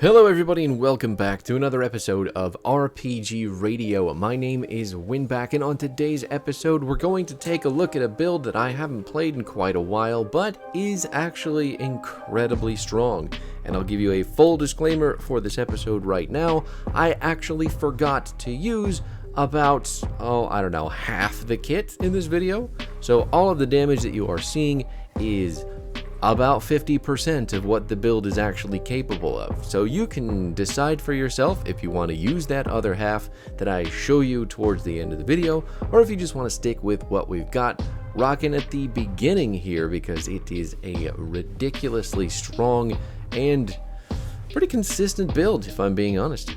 Hello everybody and welcome back to another episode of RPG Radio. My name is Winback, and on today's episode we're going to take a look at a build that I haven't played in quite a while, but is actually incredibly strong. And I'll give you a full disclaimer for this episode right now. I actually forgot to use about, half the kit in this video. So all of the damage that you are seeing is about 50% of what the build is actually capable of. So you can decide for yourself if you want to use that other half that I show you towards the end of the video, or if you just want to stick with what we've got rocking at the beginning here, because it is a ridiculously strong and pretty consistent build, if I'm being honest.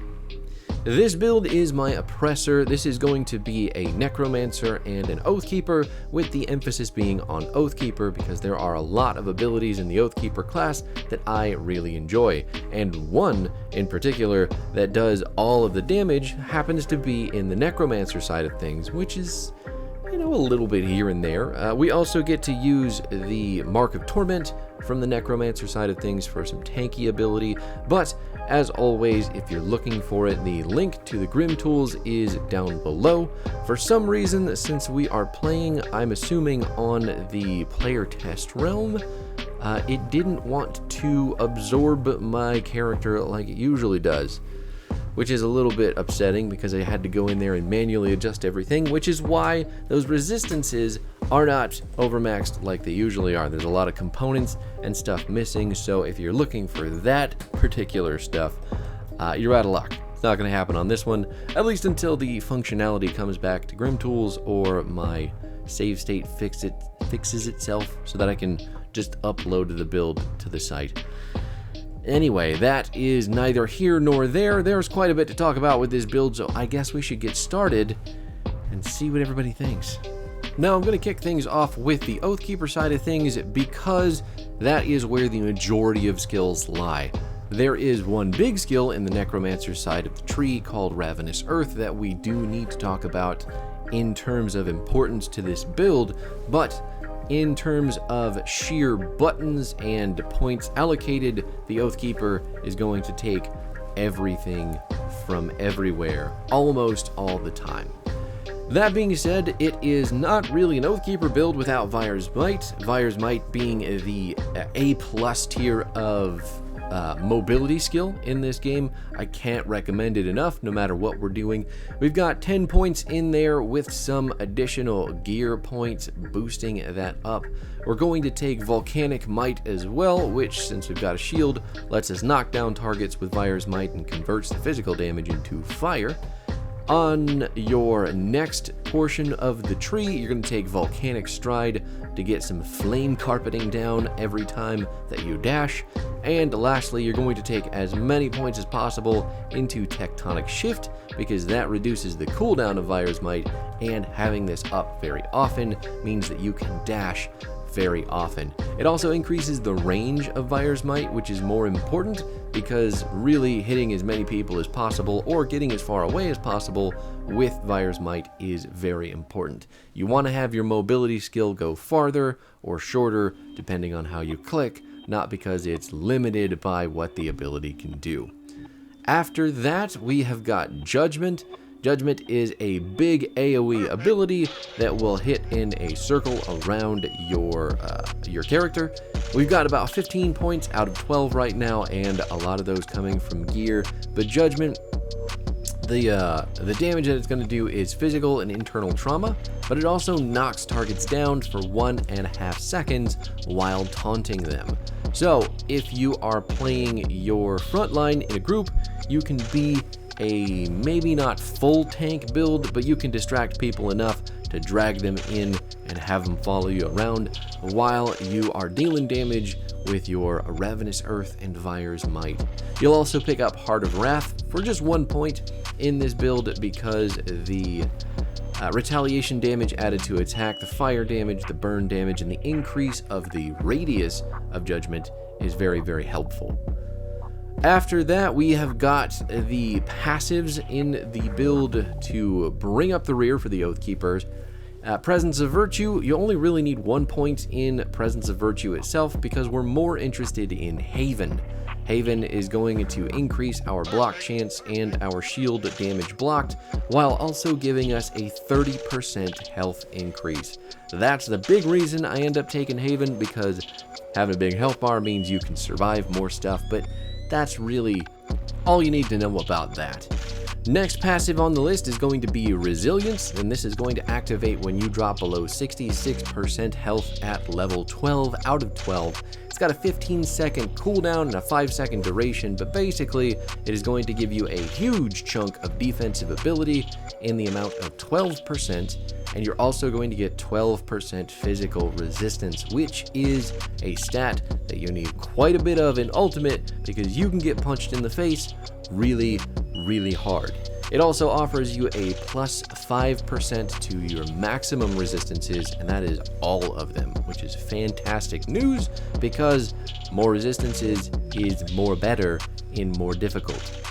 This build is my Oppressor. This is going to be a Necromancer and an Oathkeeper, with the emphasis being on Oathkeeper because there are a lot of abilities in the Oathkeeper class that I really enjoy. And one in particular that does all of the damage happens to be in the Necromancer side of things, which is, a little bit here and there. We also get to use the Mark of Torment from the Necromancer side of things for some tanky ability, but as always, if you're looking for it, the link to the Grim tools is down below. For some reason, since we are playing, I'm assuming, on the player test realm, it didn't want to absorb my character like it usually does, which is a little bit upsetting because I had to go in there and manually adjust everything, which is why those resistances are not overmaxed like they usually are. There's a lot of components and stuff missing, so if you're looking for that particular stuff, you're out of luck. It's not going to happen on this one, at least until the functionality comes back to Grim Tools or my save state fixes itself so that I can just upload the build to the site. Anyway, that is neither here nor there. There's quite a bit to talk about with this build, so I guess we should get started and see what everybody thinks. Now, I'm going to kick things off with the Oathkeeper side of things because that is where the majority of skills lie. There is one big skill in the Necromancer side of the tree called Ravenous Earth that we do need to talk about in terms of importance to this build, but in terms of sheer buttons and points allocated, the Oathkeeper is going to take everything from everywhere, almost all the time. That being said, it is not really an Oathkeeper build without Vire's Might. Vire's Might being the A+ tier of mobility skill in this game. I can't recommend it enough no matter what we're doing. We've got 10 points in there with some additional gear points boosting that up. We're going to take Volcanic Might as well, which, since we've got a shield, lets us knock down targets with Vire's Might and converts the physical damage into fire. On your next portion of the tree, you're going to take Volcanic Stride to get some flame carpeting down every time that you dash. And lastly, you're going to take as many points as possible into Tectonic Shift, because that reduces the cooldown of Vire's Might, and having this up very often means that you can dash very often. It also increases the range of Vire's Might, which is more important because really hitting as many people as possible or getting as far away as possible with Vire's Might is very important. You want to have your mobility skill go farther or shorter depending on how you click, not because it's limited by what the ability can do. After that, we have got Judgment. Judgment is a big AoE ability that will hit in a circle around your character. We've got about 15 points out of 12 right now, and a lot of those coming from gear. But Judgment, the damage that it's going to do is physical and internal trauma, but it also knocks targets down for 1.5 seconds while taunting them. So if you are playing your frontline in a group, you can be a maybe not full tank build, but you can distract people enough to drag them in and have them follow you around while you are dealing damage with your Ravenous Earth and Vire's Might. You'll also pick up Heart of Wrath for just 1 point in this build because the retaliation damage added to attack, the fire damage, the burn damage, and the increase of the radius of Judgment is very, very helpful. After that, we have got the passives in the build to bring up the rear for the Oathkeepers. Presence of Virtue, you only really need 1 point in Presence of Virtue itself because we're more interested in Haven. Haven is going to increase our block chance and our shield damage blocked, while also giving us a 30% health increase. That's the big reason I end up taking Haven, because having a big health bar means you can survive more stuff, but that's really all you need to know about that. Next passive on the list is going to be Resilience, and this is going to activate when you drop below 66% health at level 12 out of 12. It's got a 15-second cooldown and a 5-second duration, but basically it is going to give you a huge chunk of defensive ability in the amount of 12%, and you're also going to get 12% physical resistance, which is a stat that you need quite a bit of in Ultimate, because you can get punched in the face really hard. It also offers you a plus 5% to your maximum resistances, and that is all of them, which is fantastic news, because more resistances is more better in more difficult.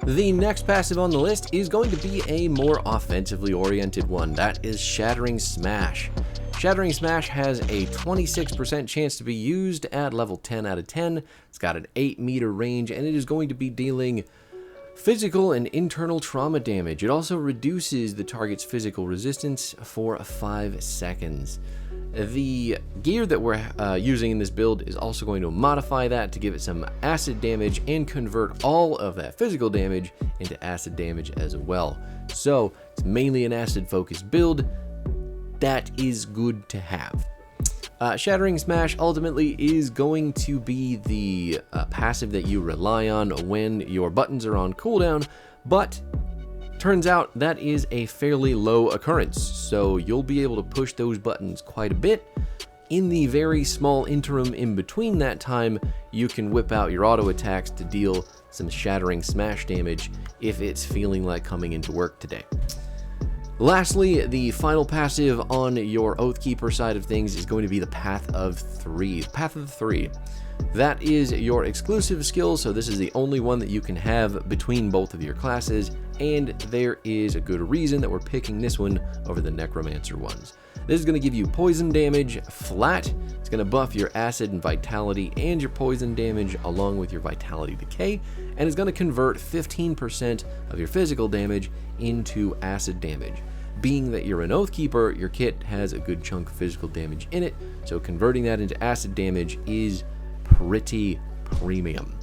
The next passive on the list is going to be a more offensively oriented one. That is Shattering Smash. Shattering Smash has a 26% chance to be used at level 10 out of 10. It's got an 8-meter range, and it is going to be dealing physical and internal trauma damage. It also reduces the target's physical resistance for 5 seconds. The gear that we're using in this build is also going to modify that to give it some acid damage and convert all of that physical damage into acid damage as well. So it's mainly an acid focused build. That is good to have. Shattering Smash ultimately is going to be the passive that you rely on when your buttons are on cooldown, but turns out that is a fairly low occurrence, so you'll be able to push those buttons quite a bit. In the very small interim in between that time, you can whip out your auto attacks to deal some Shattering Smash damage if it's feeling like coming into work today. Lastly, the final passive on your Oathkeeper side of things is going to be the Path of Three. Path of Three. That is your exclusive skill, so this is the only one that you can have between both of your classes, and there is a good reason that we're picking this one over the Necromancer ones. This is going to give you poison damage flat. It's going to buff your acid and vitality and your poison damage along with your vitality decay, and it's going to convert 15% of your physical damage into acid damage. Being that you're an Oathkeeper, your kit has a good chunk of physical damage in it, so converting that into acid damage is pretty premium.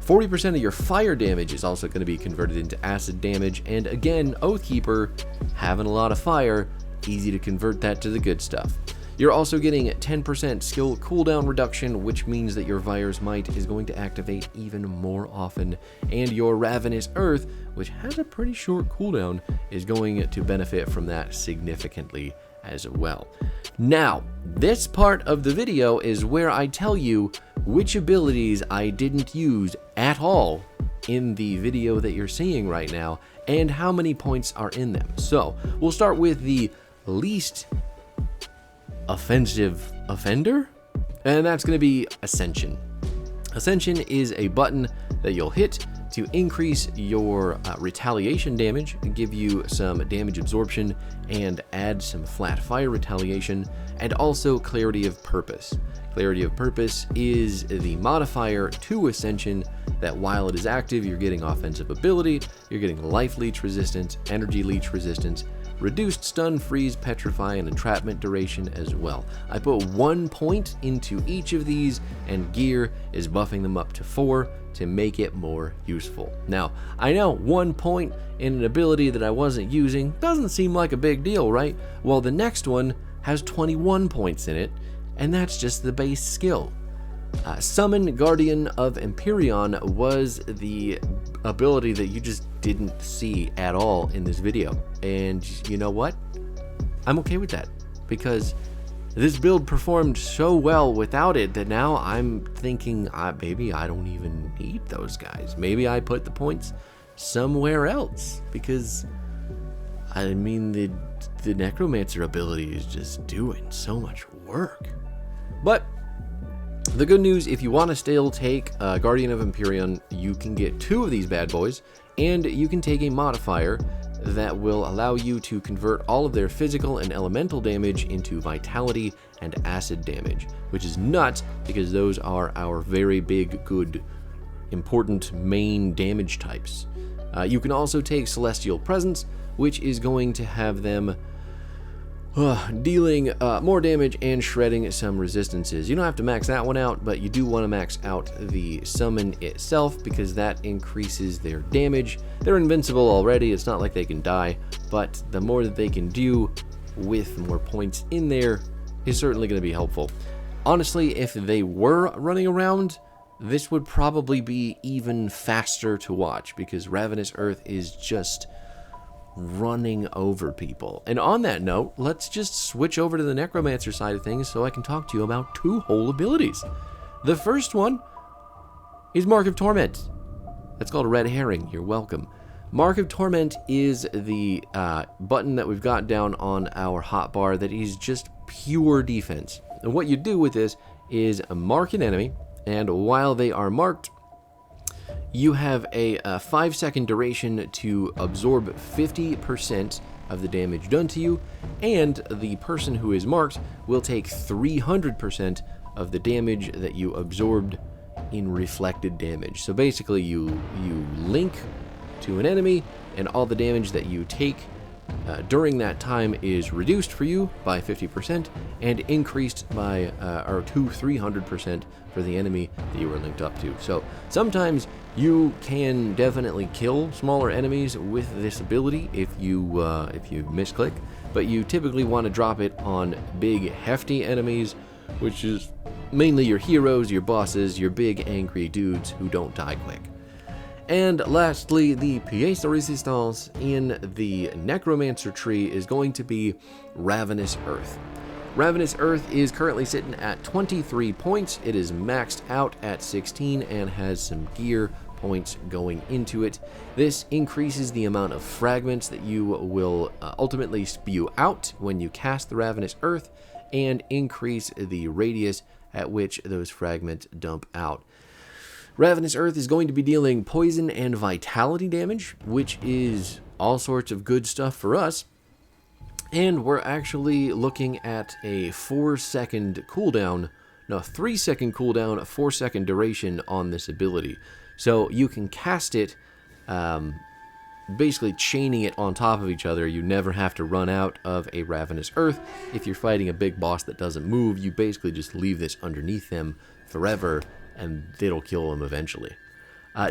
40% of your fire damage is also going to be converted into acid damage, and again, Oathkeeper, having a lot of fire, easy to convert that to the good stuff. You're also getting 10% skill cooldown reduction, which means that your Virus Might is going to activate even more often, and your Ravenous Earth, which has a pretty short cooldown, is going to benefit from that significantly as well. Now, this part of the video is where I tell you which abilities I didn't use at all in the video that you're seeing right now, and how many points are in them. So, we'll start with the least offensive offender, and that's going to be Ascension. Ascension is a button that you'll hit to increase your retaliation damage, give you some damage absorption, and add some flat fire retaliation, and also Clarity of Purpose. Clarity of Purpose is the modifier to Ascension that while it is active, you're getting offensive ability, you're getting life leech resistance, energy leech resistance, reduced stun, freeze, petrify, and entrapment duration as well. I put 1 point into each of these, and gear is buffing them up to 4 to make it more useful. Now, I know 1 point in an ability that I wasn't using doesn't seem like a big deal, right? Well, the next one has 21 points in it, and that's just the base skill. Summon Guardian of Empyrean was the ability that you just didn't see at all in this video. And you know what? I'm okay with that, because this build performed so well without it that now I'm thinking maybe I don't even need those guys. Maybe I put the points somewhere else, because I mean the Necromancer ability is just doing so much work. But the good news, if you want to still take Guardian of Empyrean, you can get 2 of these bad boys, and you can take a modifier that will allow you to convert all of their physical and elemental damage into vitality and acid damage, which is nuts because those are our very big good important main damage types. You can also take Celestial Presence, which is going to have them dealing more damage and shredding some resistances. You don't have to max that one out, but you do want to max out the summon itself because that increases their damage. They're invincible already, it's not like they can die, but the more that they can do with more points in there is certainly going to be helpful. Honestly, if they were running around, this would probably be even faster to watch because Ravenous Earth is just running over people. And on that note, let's just switch over to the Necromancer side of things so I can talk to you about 2 whole abilities. The first one is Mark of Torment. That's called a red herring. You're welcome. Mark of Torment is the button that we've got down on our hotbar that is just pure defense. And what you do with this is mark an enemy, and while they are marked, you have a 5-second duration to absorb 50% of the damage done to you, and the person who is marked will take 300% of the damage that you absorbed in reflected damage. So basically you link to an enemy, and all the damage that you take during that time is reduced for you by 50% and increased by to 300% for the enemy that you were linked up to. So sometimes you can definitely kill smaller enemies with this ability if you misclick, but you typically want to drop it on big hefty enemies, which is mainly your heroes, your bosses, your big angry dudes who don't die quick. And lastly, the pièce de résistance in the Necromancer tree is going to be Ravenous Earth. Ravenous Earth is currently sitting at 23 points. It is maxed out at 16 and has some gear points going into it. This increases the amount of fragments that you will ultimately spew out when you cast the Ravenous Earth, and increase the radius at which those fragments dump out. Ravenous Earth is going to be dealing poison and vitality damage, which is all sorts of good stuff for us. And we're actually looking at a 3-second cooldown, a 4-second duration on this ability. So you can cast it, basically chaining it on top of each other. You never have to run out of a Ravenous Earth. If you're fighting a big boss that doesn't move, you basically just leave this underneath them forever, and it'll kill them eventually.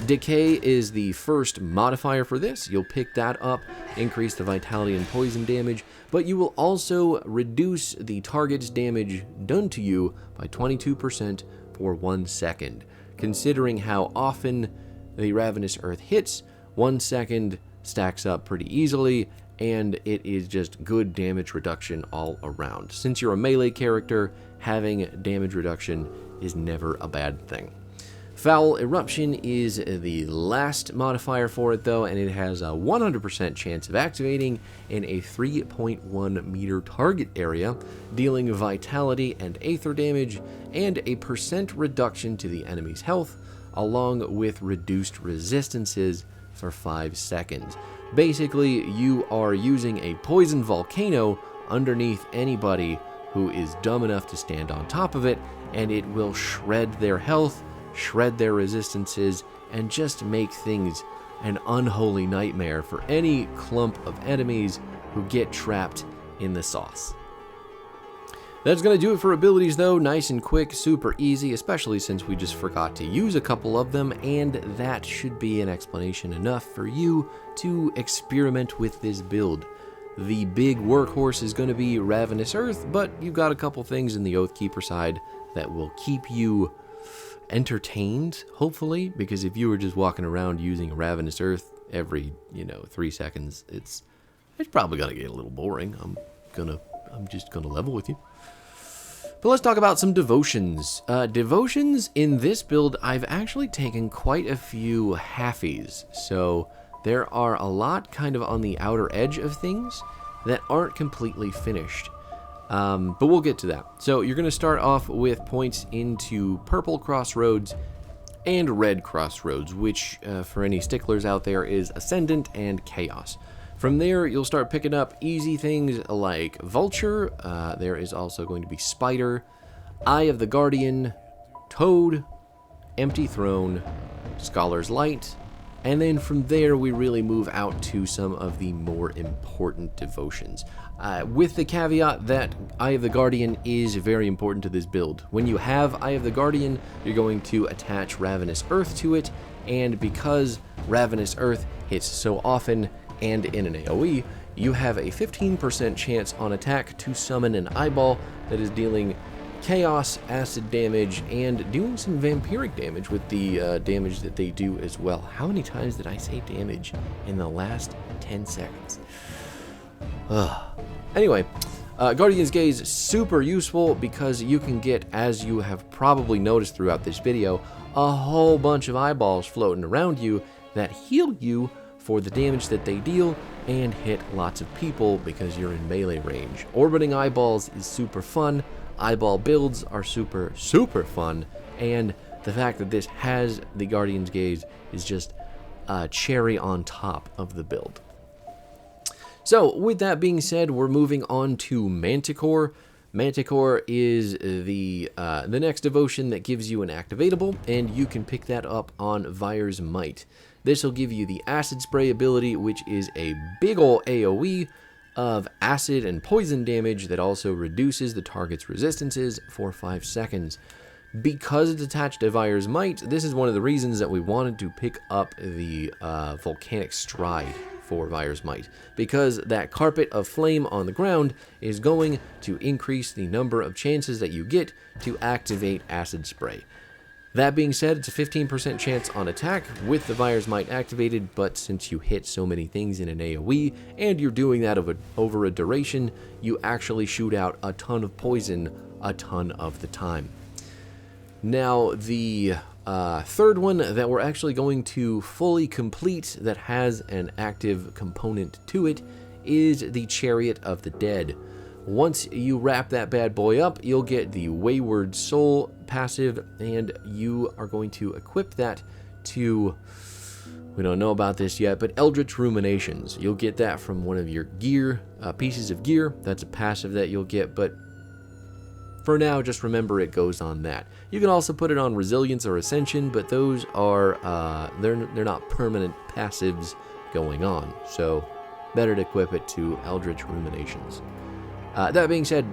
Decay is the first modifier for this. You'll pick that up, increase the vitality and poison damage, but you will also reduce the target's damage done to you by 22% for 1 second. Considering how often the Ravenous Earth hits, 1 second stacks up pretty easily, and it is just good damage reduction all around. Since you're a melee character, having damage reduction is never a bad thing. Foul Eruption is the last modifier for it though, and it has a 100% chance of activating in a 3.1 meter target area, dealing vitality and aether damage, and a % reduction to the enemy's health, along with reduced resistances for 5 seconds. Basically, you are using a poison volcano underneath anybody who is dumb enough to stand on top of it, and it will shred their health, shred their resistances, and just make things an unholy nightmare for any clump of enemies who get trapped in the sauce. That's going to do it for abilities though. Nice and quick, super easy, especially since we just forgot to use a couple of them, and that should be an explanation enough for you to experiment with this build. The big workhorse is going to be Ravenous Earth, but you've got a couple things in the Oathkeeper side that will keep you entertained, hopefully, because if you were just walking around using Ravenous Earth every 3 seconds, it's probably gonna get a little boring. I'm just gonna level with you. But let's talk about some devotions. Devotions in this build, I've actually taken quite a few halfies, so there are a lot kind of on the outer edge of things that aren't completely finished. But we'll get to that. So you're going to start off with points into Purple Crossroads and Red Crossroads, which for any sticklers out there is Ascendant and Chaos. From there, you'll start picking up easy things like Vulture. There is also going to be Spider, Eye of the Guardian, Toad, Empty Throne, Scholar's Light, and then from there we really move out to some of the more important devotions. With the caveat that Eye of the Guardian is very important to this build. When you have Eye of the Guardian, you're going to attach Ravenous Earth to it, and because Ravenous Earth hits so often and in an AoE, you have a 15% chance on attack to summon an eyeball that is dealing chaos, acid damage, and doing some vampiric damage with the damage that they do as well. How many times did I say damage in the last 10 seconds? Anyway, Guardian's Gaze is super useful because you can get, as you have probably noticed throughout this video, a whole bunch of eyeballs floating around you that heal you for the damage that they deal and hit lots of people because you're in melee range. Orbiting eyeballs is super fun. Eyeball builds are super fun, and the fact that this has the Guardian's Gaze is just a cherry on top of the build. So with that being said, we're moving on to Manticore. Manticore is the next devotion that gives you an activatable, and you can pick that up on Vire's Might. This will give you the Acid Spray ability, which is a big ol' AoE of acid and poison damage that also reduces the target's resistances for 5 seconds. Because it's attached to Vire's Might, this is one of the reasons that we wanted to pick up the Volcanic Stride for Vire's Might, because that carpet of flame on the ground is going to increase the number of chances that you get to activate Acid Spray. That being said, it's a 15% chance on attack with the Vire's Might activated, but since you hit so many things in an AoE, and you're doing that over a duration, you actually shoot out a ton of poison a ton of the time. Now, the third one that we're actually going to fully complete that has an active component to it is the Chariot of the Dead. Once you wrap that bad boy up, you'll get the Wayward Soul passive, and you are going to equip that to, we don't know about this yet, but Eldritch Ruminations. You'll get that from one of your gear, pieces of gear. That's a passive that you'll get, but for now, just remember it goes on that. You can also put it on Resilience or Ascension, but those are, they're not permanent passives going on, so better to equip it to Eldritch Ruminations. That being said,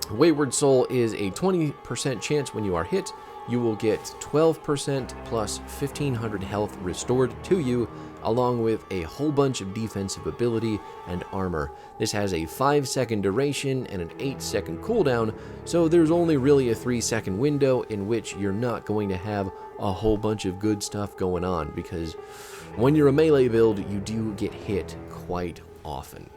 Wayward Soul is a 20% chance when you are hit. You will get 12% plus 1500 health restored to you, along with a whole bunch of defensive ability and armor. This has a 5-second duration and an 8-second cooldown, so there's only really a 3-second window in which you're not going to have a whole bunch of good stuff going on, because when you're a melee build, you do get hit quite often.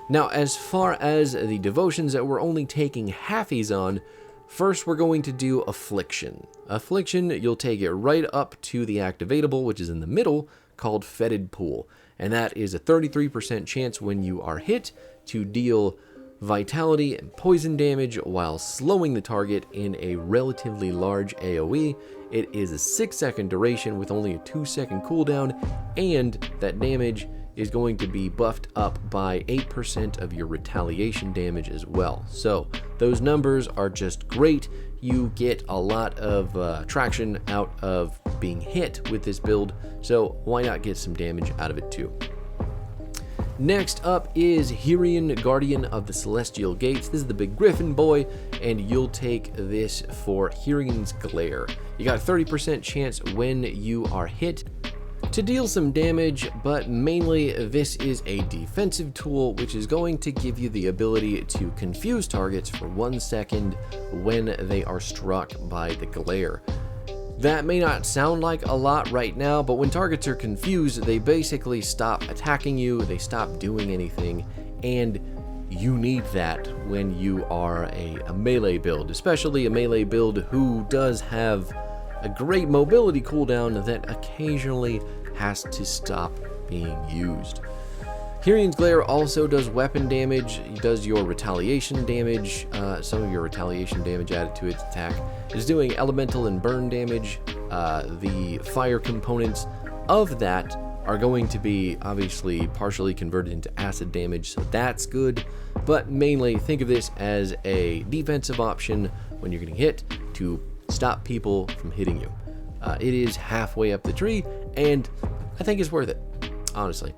Now, as far as the devotions that we're only taking halfies on, first we're going to do Affliction. Affliction, you'll take it right up to the activatable, which is in the middle, called Fetid Pool. And that is a 33% chance when you are hit to deal vitality and poison damage while slowing the target in a relatively large AoE. It is a 6-second duration with only a 2-second cooldown, and that damage is going to be buffed up by 8% of your retaliation damage as well. So those numbers are just great. You get a lot of traction out of being hit with this build, so why not get some damage out of it too. Next up is Hirian, Guardian of the Celestial Gates. This is the big griffin boy, and you'll take this for Hirian's Glare. You got a 30% chance when you are hit to deal some damage, but mainly this is a defensive tool which is going to give you the ability to confuse targets for 1 second when they are struck by the glare. That may not sound like a lot right now, but when targets are confused, they basically stop attacking you, they stop doing anything, and you need that when you are a melee build, especially a melee build who does have a great mobility cooldown that occasionally has to stop being used. Hirian's Glare also does weapon damage. It does your retaliation damage, some of your retaliation damage added to its attack. It's doing elemental and burn damage. The fire components of that are going to be obviously partially converted into acid damage, so that's good. But mainly think of this as a defensive option when you're getting hit to stop people from hitting you. It is halfway up the tree, and I think it's worth it, honestly.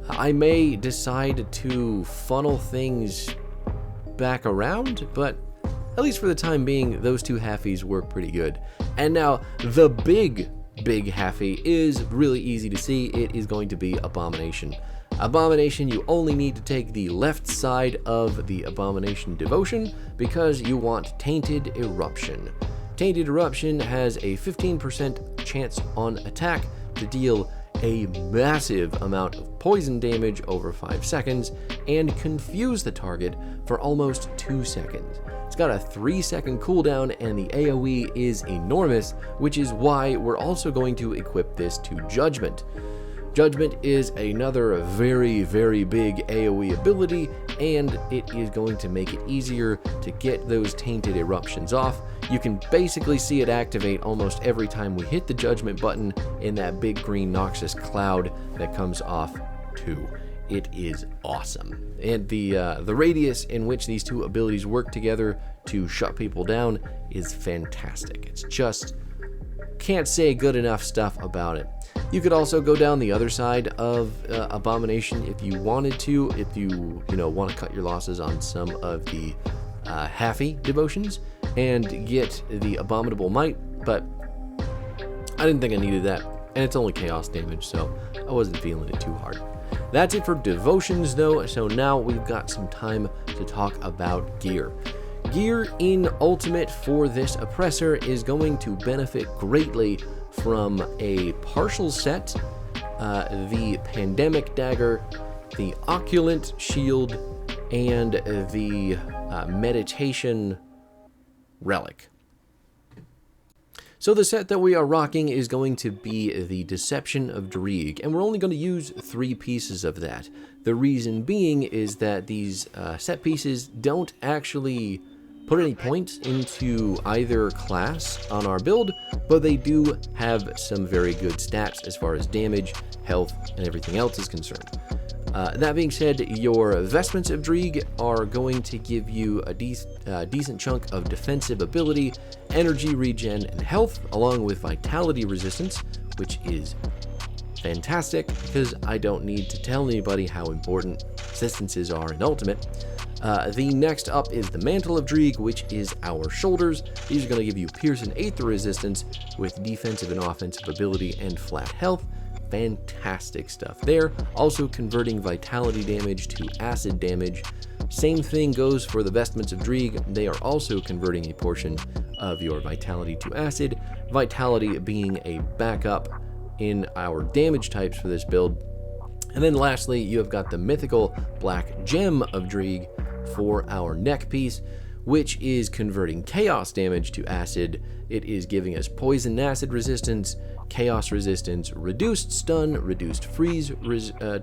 I may decide to funnel things back around, but at least for the time being, those two halfies work pretty good. And now, the big halfie is really easy to see. It is going to be Abomination. Abomination, you only need to take the left side of the Abomination Devotion because you want Tainted Eruption. Tainted Eruption has a 15% chance on attack to deal a massive amount of poison damage over 5 seconds and confuse the target for almost 2 seconds. It's got a 3-second cooldown and the AoE is enormous, which is why we're also going to equip this to Judgment. Judgment is another very big AoE ability, and it is going to make it easier to get those tainted eruptions off. You can basically see it activate almost every time we hit the Judgment button in that big green noxious cloud that comes off too. It is awesome. And the radius in which these two abilities work together to shut people down is fantastic. It's just, can't say good enough stuff about it. You could also go down the other side of Abomination if you wanted to, if you want to cut your losses on some of the halfy devotions and get the Abominable Might, but I didn't think I needed that, and it's only chaos damage, so I wasn't feeling it too hard. That's it for devotions though, so now we've got some time to talk about gear. Gear in Ultimate for this Oppressor is going to benefit greatly from a partial set, the Pandemic Dagger, the Opulent Shield, and the Meditation Relic. So the set that we are rocking is going to be the Deception of Dreeg, and we're only going to use 3 pieces of that. The reason being is that these set pieces don't actually put any points into either class on our build, but they do have some very good stats as far as damage, health, and everything else is concerned. That being said, your Vestments of Dreeg are going to give you a decent chunk of defensive ability, energy regen, and health, along with vitality resistance, which is fantastic because I don't need to tell anybody how important resistances are in Ultimate. The next up is the Mantle of Dreeg, which is our shoulders. These are going to give you Pierce and Aether resistance with defensive and offensive ability and flat health. Fantastic stuff there. Also converting vitality damage to acid damage. Same thing goes for the Vestments of Dreeg. They are also converting a portion of your vitality to acid. Vitality being a backup in our damage types for this build. And then lastly, you have got the mythical Black Gem of Dreeg for our neck piece, which is converting chaos damage to acid. It is giving us poison and acid resistance, chaos resistance, reduced stun, reduced freeze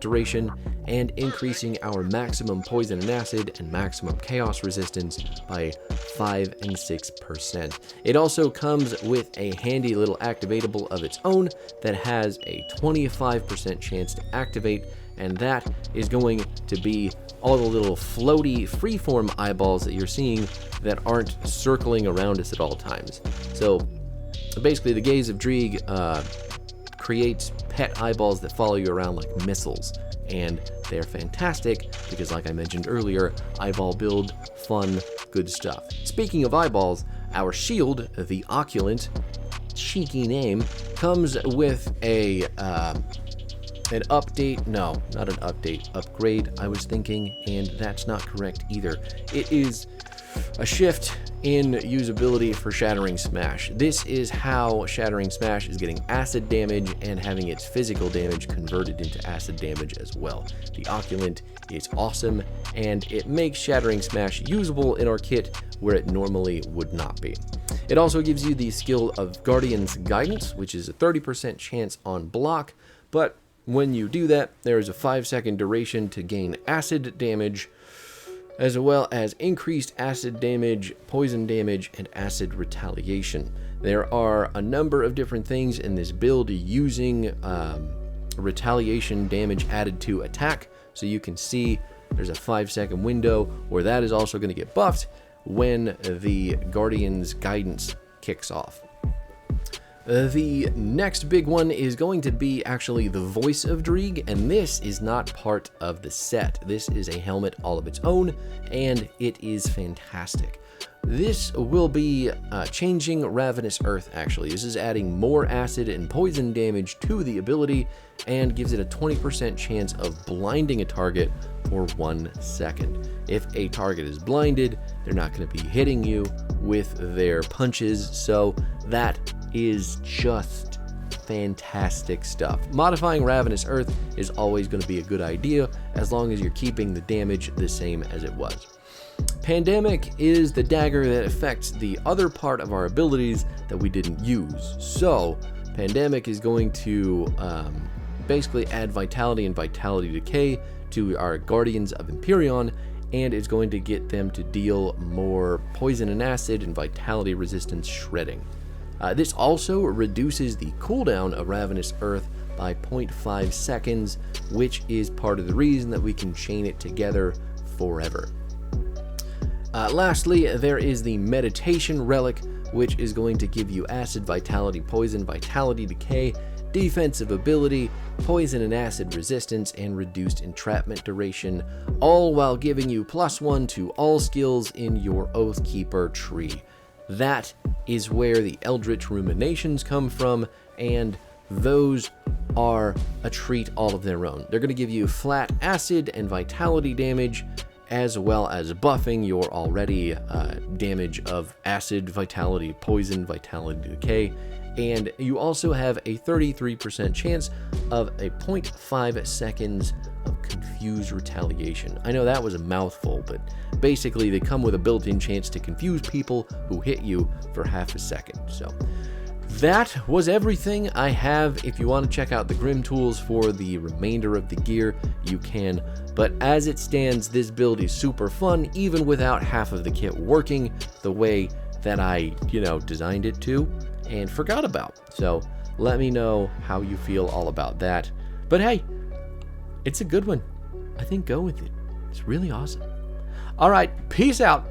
duration, and increasing our maximum poison and acid and maximum chaos resistance by 5 and 6%. It also comes with a handy little activatable of its own that has a 25% chance to activate, and that is going to be all the little floaty freeform eyeballs that you're seeing that aren't circling around us at all times. So basically the Gaze of Dreeg creates pet eyeballs that follow you around like missiles, and they're fantastic because, like I mentioned earlier, eyeball build, fun, good stuff. Speaking of eyeballs, our shield, the Opulent, cheeky name, comes with a an update, no, not an update, upgrade, I was thinking, and that's not correct either. It is a shift in usability for Shattering Smash. This is how Shattering Smash is getting acid damage and having its physical damage converted into acid damage as well. The Opulent is awesome, and it makes Shattering Smash usable in our kit where it normally would not be. It also gives you the skill of Guardian's Guidance, which is a 30% chance on block, but when you do that, there is a 5-second duration to gain acid damage, as well as increased acid damage, poison damage, and acid retaliation. There are a number of different things in this build using retaliation damage added to attack, so you can see there's a 5-second window where that is also going to get buffed when the Guardian's Guidance kicks off. The next big one is going to be actually the Voice of Drieg, and this is not part of the set. This is a helmet all of its own, and it is fantastic. This will be changing Ravenous Earth, actually. This is adding more acid and poison damage to the ability, and gives it a 20% chance of blinding a target for 1 second. If a target is blinded, they're not going to be hitting you with their punches, so that is just fantastic stuff. Modifying Ravenous Earth is always going to be a good idea, as long as you're keeping the damage the same as it was. Pandemic is the dagger that affects the other part of our abilities that we didn't use. So, Pandemic is going to basically add Vitality and Vitality Decay to our Guardians of Empyrean, and is going to get them to deal more Poison and Acid and Vitality Resistance Shredding. This also reduces the cooldown of Ravenous Earth by 0.5 seconds, which is part of the reason that we can chain it together forever. Lastly, there is the Meditation Relic, which is going to give you Acid, Vitality, Poison, Vitality Decay, Defensive Ability, Poison and Acid Resistance, and Reduced Entrapment Duration, all while giving you +1 to all skills in your Oathkeeper tree. That is where the Eldritch Ruminations come from, and those are a treat all of their own. They're going to give you flat acid and vitality damage, as well as buffing your already damage of acid, vitality, poison, vitality decay, and you also have a 33% chance of a 0.5 seconds of confused retaliation. I know that was a mouthful, but basically they come with a built-in chance to confuse people who hit you for half a second. So that was everything I have. If you want to check out the Grim tools for the remainder of the gear, you can. But as it stands, this build is super fun, even without half of the kit working the way that I, designed it to and forgot about. So let me know how you feel all about that. But hey, it's a good one. I think go with it. It's really awesome. All right, peace out.